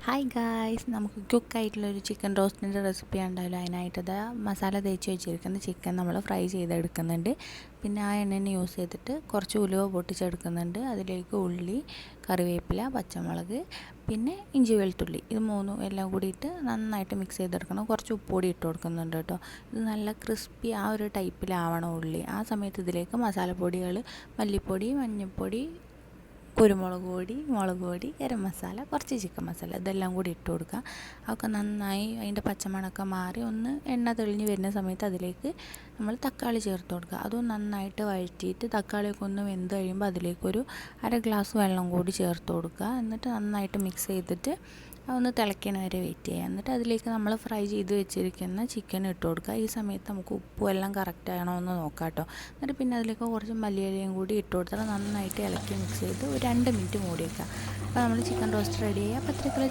Hi guys, നമുക്ക് ക്വിക്കായിട്ടുള്ളൊരു chicken റോസ്റ്റിൻ്റെ recipe ഉണ്ടാവില്ല. അതിനായിട്ട് മസാല തേച്ച് വെച്ചിരിക്കുന്ന ചിക്കൻ നമ്മൾ ഫ്രൈ ചെയ്തെടുക്കുന്നുണ്ട്. പിന്നെ ആ എണ്ണ യൂസ് ചെയ്തിട്ട് കുറച്ച് ഉലുവ പൊട്ടിച്ചെടുക്കുന്നുണ്ട്. അതിലേക്ക് ഉള്ളി, കറിവേപ്പില, പച്ചമുളക്, പിന്നെ ഇഞ്ചി വെളുത്തുള്ളി, ഇത് മൂന്നും എല്ലാം കൂടിയിട്ട് നന്നായിട്ട് മിക്സ് ചെയ്തെടുക്കണം. കുറച്ച് ഉപ്പുപൊടി ഇട്ട് കൊടുക്കുന്നുണ്ട് കേട്ടോ. ഇത് നല്ല ക്രിസ്പി ആ ഒരു ടൈപ്പിലാവണം ഉള്ളി. ആ സമയത്ത് ഇതിലേക്ക് മസാലപ്പൊടികൾ, മല്ലിപ്പൊടി, മഞ്ഞൾപ്പൊടി, കുരുമുളക് പൊടി, മുളക് പൊടി, ഗരം മസാല, കുറച്ച് ചിക്കൻ മസാല, ഇതെല്ലാം കൂടി ഇട്ട് കൊടുക്കുക. അതൊക്കെ നന്നായി അതിൻ്റെ പച്ചമണമൊക്കെ മാറി ഒന്ന് എണ്ണ തെളിഞ്ഞ് വരുന്ന സമയത്ത് അതിലേക്ക് നമ്മൾ തക്കാളി ചേർത്ത് കൊടുക്കുക. അതും നന്നായിട്ട് വഴറ്റിയിട്ട് തക്കാളിയൊക്കെ ഒന്ന് വെന്ത് കഴിയുമ്പോൾ അതിലേക്കൊരു അര ഗ്ലാസ് വെള്ളം കൂടി ചേർത്ത് കൊടുക്കുക. എന്നിട്ട് നന്നായിട്ട് മിക്സ് ചെയ്തിട്ട് അതൊന്ന് തിളയ്ക്കണ വരെ വെയിറ്റ് ചെയ്യുക. എന്നിട്ട് അതിലേക്ക് നമ്മൾ ഫ്രൈ ചെയ്ത് വെച്ചിരിക്കുന്ന ചിക്കൻ ഇട്ട് കൊടുക്കുക. ഈ സമയത്ത് നമുക്ക് ഉപ്പും എല്ലാം കറക്റ്റ് ആണോ എന്ന് നോക്കാം കേട്ടോ. എന്നിട്ട് പിന്നെ അതിലേക്ക് കുറച്ച് മല്ലിയിലയും കൂടി ഇട്ട് കൊടുത്താൽ നന്നായിട്ട് ഇളക്കി മിക്സ് ചെയ്ത് ഒരു 2 മിനിറ്റ് മൂടി വയ്ക്കുക. അപ്പോൾ നമ്മൾ ചിക്കൻ റോസ്റ്റ് റെഡി ആയി. അപ്പോൾ അത്രയ്ക്കുള്ള